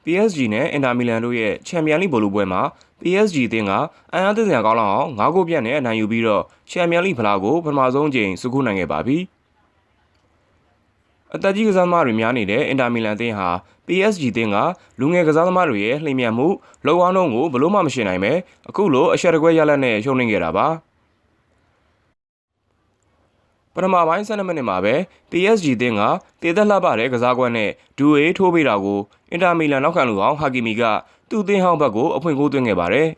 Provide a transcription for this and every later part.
PSG နဲ့အင်တာမီလန်တို့ရဲ့ချန်ပီယံလိဘောလုံးပွဲမှာ PSG အသင်းကအံ့အားသင့်စရာကောင်းလောက်အောင်9ဂိုးပြတ်နဲ့အနိုင်ယူပြီးတော့ချန်ပီယံလိဖလားကိုပထမဆုံးအကြိမ်စုခုနိုင်ခဲ့ပါပြီ။အသက်ကြီးကစားသမားတွေများနေတဲ့အင်တာမီလန်အသင်းဟာ PSG အသင်းကလူငယ်ကစားသမားတွေရဲ့လှိမ့်မြတ်မှုလုံအောင်လုံးကိုဘလို့မှမရှင်းနိုင်ပဲအခုလိုအရှက်တကွဲရလတ်နဲ့ရှုံးနိမ့်ခဲ့တာပါ။ပထမပိုင်း12မိနစ်မှာပဲ PSG အသင်းကတေသက်လှပတဲ့ကစားကွက်နဲ့ဒူအေထိုးပေးတာကိုအင်တာမီလန်နောက်ခံလူအောင်ဟာကီမီကသူ့အသင်းဟောင်းဘက်ကိုအဖွင့်ဂိုးသွင်းခဲ့ပါတယ်။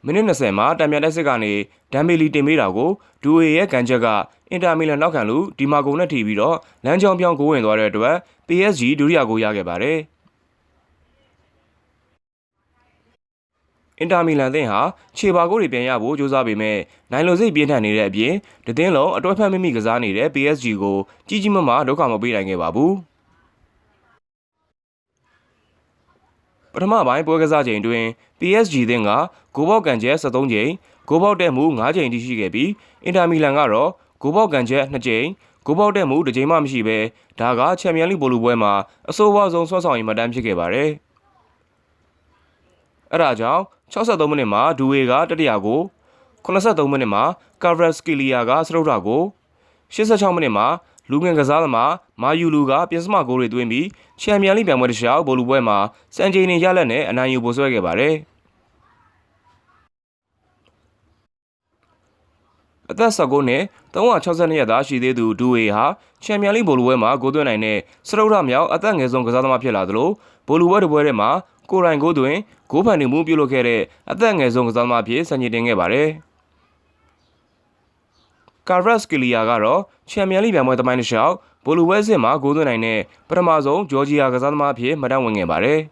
မိနစ်20မှာတံမြတ်တက်စစ်ကနေဒမ်ဘီလီတင်ပေးတာကိုဒူအေရဲ့ကန်ချက်ကအင်တာမီလန်နောက်ခံလူဒီမာဂိုနဲ့ထိပြီးတော့လမ်းကြောင်းပြောင်းဂိုးဝင်သွားတဲ့အတွက် PSG ဒုတိယဂိုးရခဲ့ပါတယ်။အင်တာမီလန်အသင်းဟာခြေပါဂိုးတွေပြန်ရဖို့ကြိုးစားပေမဲ့နိုင်လိုစိတ်ပြင်းထန်နေတဲ့အပြင်တသင်းလုံးအတွဲဖက်မိမိကစားနေတဲ့ PSG ကိုကြီးကြီးမားမားဒုက္ခမပေးနိုင်ခဲ့ပါဘူး။ပထမပိုင်းပွဲကစားချိန်တွင် PSG အသင်းကဂိုးပေါက်ကန်ချက်73ချိန်ဂိုးပေါက်တက်မှု9ချိန်ထိရှိခဲ့ပြီးအင်တာမီလန်ကတော့ဂိုးပေါက်ကန်ချက်2ချိန်ဂိုးပေါက်တက်မှု1ချိန်မှမရှိဘဲဒါကချန်ပီယံလိဘောလုံးပွဲမှာအဆိုးဝါးဆုံးဆွမ်းဆောင်ရည်မှတ်တမ်းဖြစ်ခဲ့ပါတယ်။အဲဒါကြောင့်63မိနစ်မှာဒူဝေကတတိယကို83မိနစ်မှာကာဗရက်စကီလီယာကစတုတ္ထကို86မိနစ်မှာလူငယ်ကစားသမားမာယူလူကပြင်စမဂိုးတွေသွင်းပြီးချန်ပီယံလိပြိုင်ပွဲတစ်လျှောက်ဘောလုံးပွဲမှာစံချိန်တင်ရလက်နဲ့အနိုင်ယူဖို့ဆွဲခဲ့ပါတယ်။အသက်19နှစ်362ရက်သားရှိသေးသူဒူဝေဟာချန်ပီယံလိဘောလုံးပွဲမှာဂိုးသွင်းနိုင်တဲ့စတုတ္ထမြောက်အသက်ငယ်ဆုံးကစားသမားဖြစ်လာသလိုဘောလုံးပွဲတစ်ပွဲထဲမှာကိုရိုင်ဂိုးသွင်းဂိုးဖန်တီမှုပြုလုပ်ခဲ့တဲ့အသက်ငယ်ဆုံးကစားသမားဖြစ်စံချိန်တင်ခဲ့ပါတယ်။ကာဗရက်စကီလီယာကတော့ချန်ပီယံလိပြိုင်ပွဲသမိုင်းတစ်လျှောက်ဘောလုံးပွဲစစ်မှာဂိုးသွင်းနိုင်တဲ့ပထမဆုံးဂျော်ဂျီယာကစားသမားဖြစ်မှတ်တမ်းဝင်ခဲ့ပါတယ်။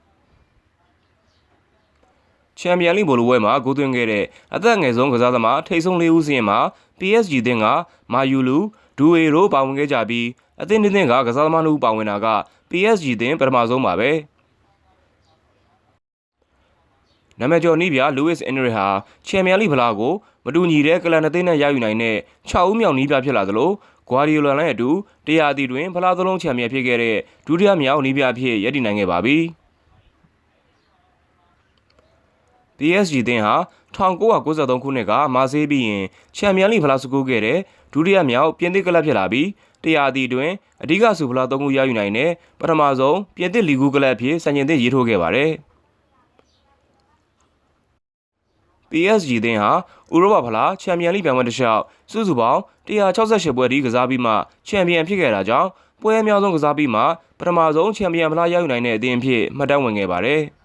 ချန်ပီယံလိဘောလုံးပွဲမှာဂိုးသွင်းခဲ့တဲ့အသက်ငယ်ဆုံးကစားသမားထိပ်ဆုံး၄ဦးစီးရင်မှာ PSG အသင်းကမာယူလူဒူအေရိုပါဝင်ခဲ့ကြပြီးအသင်းတစ်သင်းကစားသမား2ဦးပါဝင်တာက PSG အသင်းပထမဆုံးပါပဲ။နာမည်ကျော်နီးပြလူးဝစ်အင်နရီဟာချန်ပီယံလိဖလားကိုမတူညီတဲ့ကလန်အသင်းနဲ့ရယူနိုင်တဲ့6ဦးမြောက်နီးပြဖြစ်လာသလိုဂွာဒီယိုလာနဲ့အတူတရားအသီးတွင်ဖလားသလုံးချန်ပီယံဖြစ်ခဲ့တဲ့ဒုတိယမြောက်နီးပြဖြစ်ရည်တည်နိုင်ခဲ့ပါပြီ။ PSG အသင်းဟာ1993ခုနှစ်ကမာဆေးပြီးရင်ချန်ပီယံလိဖလားစကူးခဲ့တဲ့ဒုတိယမြောက်ပြင်သစ်ကလပ်ဖြစ်လာပြီးတရားအသီးတွင်အဓိကဆုဖလား3ခုရယူနိုင်တဲ့ပထမဆုံးပြင်သစ်လီဂူးကလပ်ဖြစ်စံချိန်သစ်ရေးထိုးခဲ့ပါတယ်။ PSG အသင်းဟာဥရောပဖလားချန်ပီယံလိပြိုင်ပွဲတစ်လျှောက်စုစုပေါင်း168ပွဲထိကစားပြီးမှချန်ပီယံဖြစ်ခဲ့တာကြောင့်ပွဲအများဆုံးကစားပြီးမှပထမဆုံးချန်ပီယံဖလားရယူနိုင်တဲ့အသင်းဖြစ်မှတ်တမ်းဝင်ခဲ့ပါတယ်။